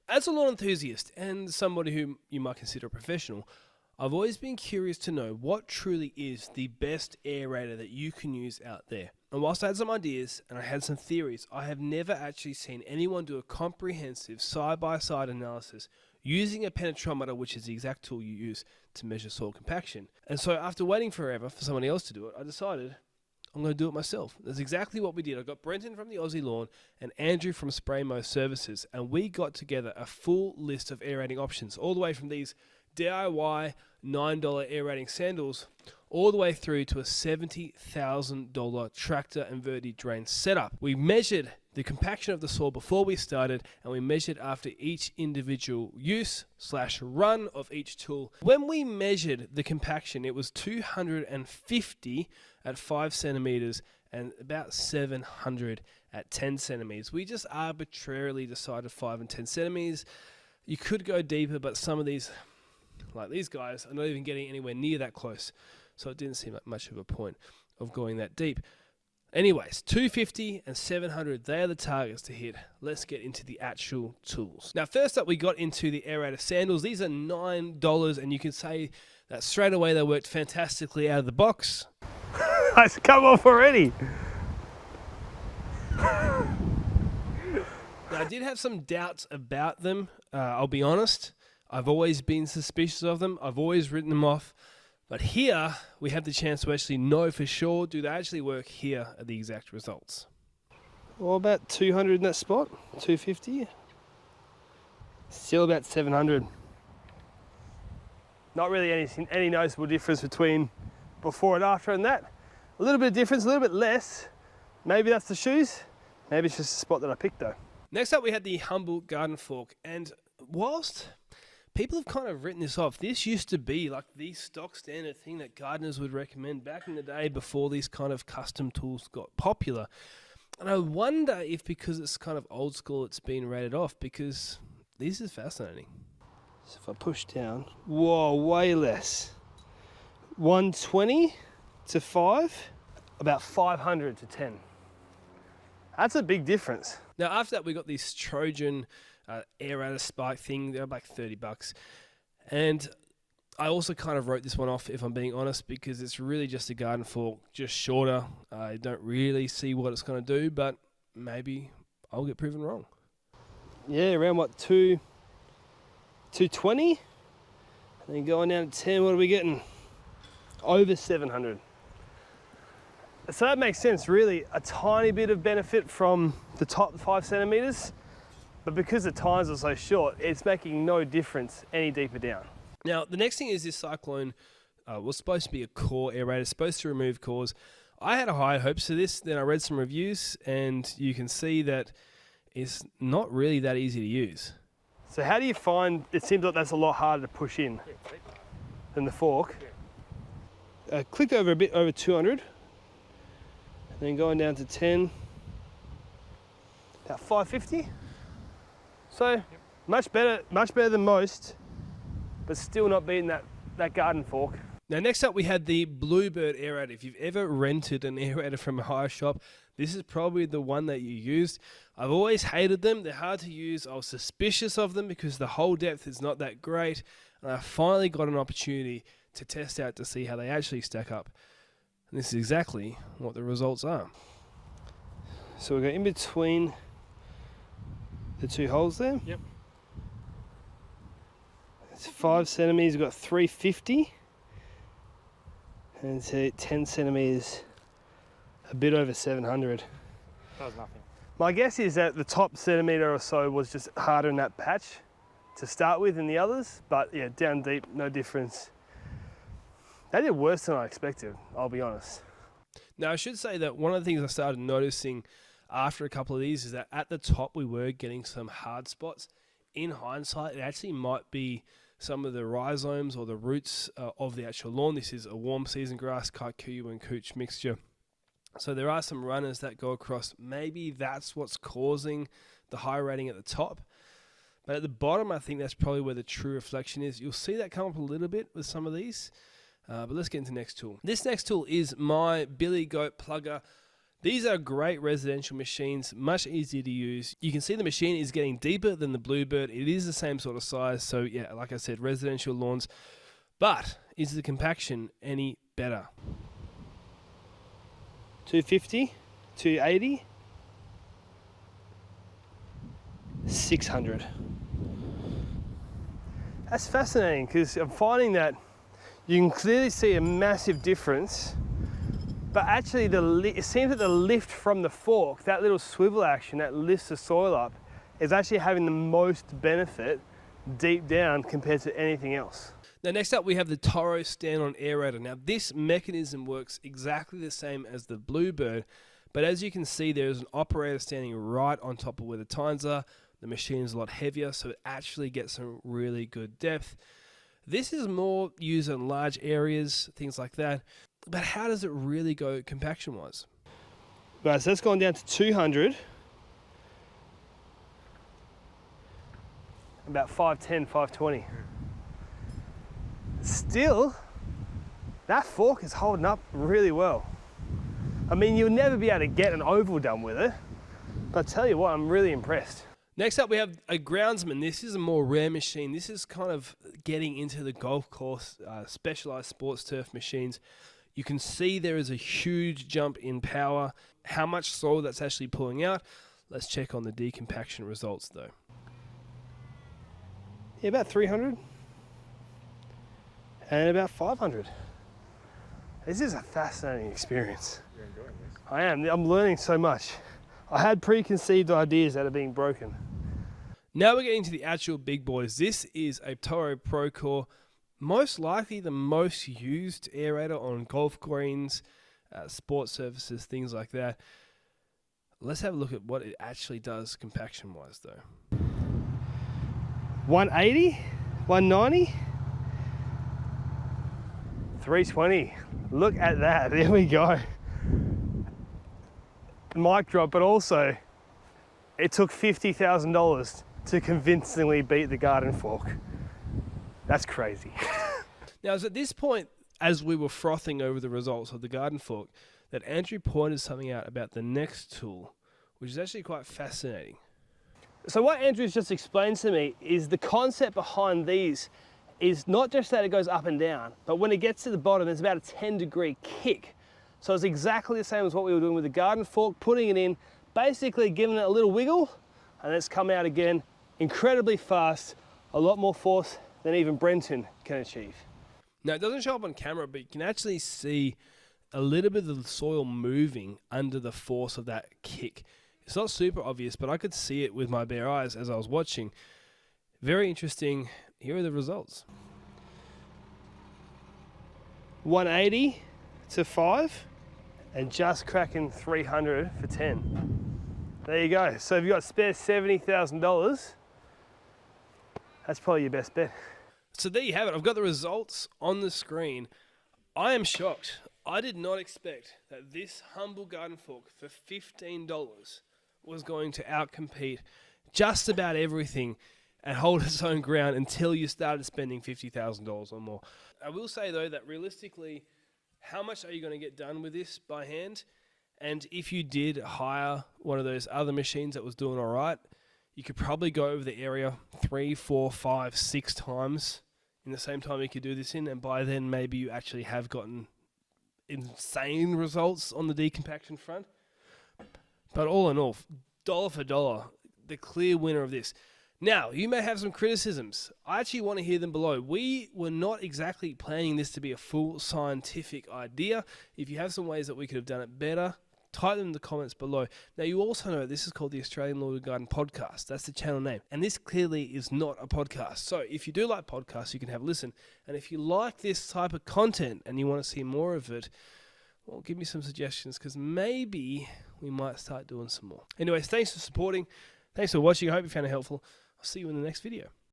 As a lawn enthusiast and somebody who you might consider a professional, I've always been curious to know what truly is the best aerator that you can use out there. And whilst I had some ideas and I had some theories, I have never actually seen anyone do a comprehensive side-by-side analysis using a penetrometer, which is the exact tool you use to measure soil compaction. And so after waiting forever for somebody else to do it, I decided I'm going to do it myself. That's exactly what we did. I got Brenton from the Aussie Lawn and Andrew from Spray Mow Services, and we got together a full list of aerating options, all the way from these DIY $9 aerating sandals all the way through to a $70,000 tractor and Verti Drain setup. We measured the compaction of the soil before we started, and we measured after each individual use/run of each tool. When we measured the compaction, it was 250 at 5 centimeters and about 700 at 10 centimeters. We just arbitrarily decided 5 and 10 centimeters. You could go deeper, but some of these, like these guys, are not even getting anywhere near that close. So it didn't seem like much of a point of going that deep. Anyways, 250 and 700, they are the targets to hit. Let's get into the actual tools. Now, first up, we got into the aerator sandals. These are $9, and you can say that straight away they worked fantastically out of the box. It's come off already. Now, I did have some doubts about them, I'll be honest. I've always been suspicious of them. I've always written them off. But here, we have the chance to actually know for sure, do they actually work? Here are the exact results. Well, about 200 in that spot, 250. Still about 700. Not really any noticeable difference between before and after and that. A little bit of difference, a little bit less. Maybe that's the shoes. Maybe it's just the spot that I picked though. Next up, we had the humble garden fork. And whilst people have kind of written this off, this used to be like the stock standard thing that gardeners would recommend back in the day before these kind of custom tools got popular. And I wonder if because it's kind of old school, it's been rated off, because this is fascinating. So if I push down, whoa, way less. 120 to 5, about 500 to 10. That's a big difference. Now, after that, we got this Trojan aerator spike thing. They're like $30. And I also kind of wrote this one off, if I'm being honest, because it's really just a garden fork, just shorter. I don't really see what it's going to do, but maybe I'll get proven wrong. Yeah, around what, 220? And then going down to 10, what are we getting? Over 700. So that makes sense, really. A tiny bit of benefit from the top 5 centimeters, but because the tines are so short, it's making no difference any deeper down. Now, the next thing is this Cyclone was supposed to be a core aerator, supposed to remove cores. I had high hopes for this. Then I read some reviews, and you can see that it's not really that easy to use. So how do you find, it seems like that's a lot harder to push in than the fork. Clicked over a bit over 200, and then going down to 10, about 550. So much better than most, but still not beating that garden fork. Now, next up, we had the Bluebird aerator. If you've ever rented an aerator from a hire shop, this is probably the one that you used. I've always hated them. They're hard to use. I was suspicious of them because the hole depth is not that great. And I finally got an opportunity to test out to see how they actually stack up. And this is exactly what the results are. So we go in between the two holes there. Yep. It's 5 centimeters, we've got 350. And so 10 centimeters, a bit over 700. That was nothing. My guess is that the top centimeter or so was just harder in that patch to start with than the others, but yeah, down deep, no difference. They did worse than I expected, I'll be honest. Now, I should say that one of the things I started noticing after a couple of these is that at the top we were getting some hard spots. In hindsight, it actually might be some of the rhizomes or the roots of the actual lawn. This is a warm season grass, kikuyu and couch mixture. So there are some runners that go across. Maybe that's what's causing the high rating at the top. But at the bottom, I think that's probably where the true reflection is. You'll see that come up a little bit with some of these. But let's get into the next tool. This next tool is my Billy Goat plugger. These are great residential machines, much easier to use. You can see the machine is getting deeper than the Bluebird. It is the same sort of size, so yeah, like I said, residential lawns. But is the compaction any better? 250, 280, 600. That's fascinating because I'm finding that you can clearly see a massive difference, but actually it seems that the lift from the fork, that little swivel action that lifts the soil up, is actually having the most benefit deep down compared to anything else. Now next up we have the Toro Stand on aerator. Now this mechanism works exactly the same as the Bluebird, but as you can see there's an operator standing right on top of where the tines are. The machine is a lot heavier, so it actually gets some really good depth. This is more used in large areas, things like that. But how does it really go compaction-wise? Right, so that's gone down to 200. About 510, 520. Still, that fork is holding up really well. I mean, you'll never be able to get an oval done with it, but I tell you what, I'm really impressed. Next up, we have a Groundsman. This is a more rare machine. This is kind of getting into the golf course, specialized sports turf machines. You can see there is a huge jump in power. How much soil that's actually pulling out. Let's check on the decompaction results though. Yeah, about 300 and about 500. This is a fascinating experience. You're enjoying this? I am. I'm learning so much. I had preconceived ideas that are being broken. Now we're getting to the actual big boys. This is a Toro ProCore, most likely the most used aerator on golf greens, sports surfaces, things like that. Let's have a look at what it actually does compaction-wise though. 180, 190, 320. Look at that. There we go. Mic drop, but also it took $50,000 to convincingly beat the garden fork. That's crazy. Now, it's at this point, as we were frothing over the results of the garden fork, that Andrew pointed something out about the next tool, which is actually quite fascinating. So what Andrew's just explained to me is the concept behind these is not just that it goes up and down, but when it gets to the bottom, there's about a 10-degree kick. So it's exactly the same as what we were doing with the garden fork, putting it in, basically giving it a little wiggle, and it's come out again incredibly fast, a lot more force than even Brenton can achieve. Now, it doesn't show up on camera, but you can actually see a little bit of the soil moving under the force of that kick. It's not super obvious, but I could see it with my bare eyes as I was watching. Very interesting. Here are the results. 180 to 5 and just cracking 300 for 10. There you go. So if you've got spare $70,000, that's probably your best bet. So there you have it. I've got the results on the screen. I am shocked. I did not expect that this humble garden fork for $15 was going to outcompete just about everything and hold its own ground until you started spending $50,000 or more. I will say though that realistically, how much are you going to get done with this by hand? And if you did hire one of those other machines that was doing all right, you could probably go over the area 3, 4, 5, 6 times in the same time you could do this in. And by then, maybe you actually have gotten insane results on the decompaction front. But all in all, dollar for dollar, the clear winner of this. Now, you may have some criticisms. I actually want to hear them below. We were not exactly planning this to be a full scientific idea. If you have some ways that we could have done it better, type them in the comments below. Now, you also know this is called the Australian Lawn and Garden Podcast. That's the channel name. And this clearly is not a podcast. So if you do like podcasts, you can have a listen. And if you like this type of content and you want to see more of it, well, give me some suggestions because maybe we might start doing some more. Anyways, thanks for supporting. Thanks for watching. I hope you found it helpful. I'll see you in the next video.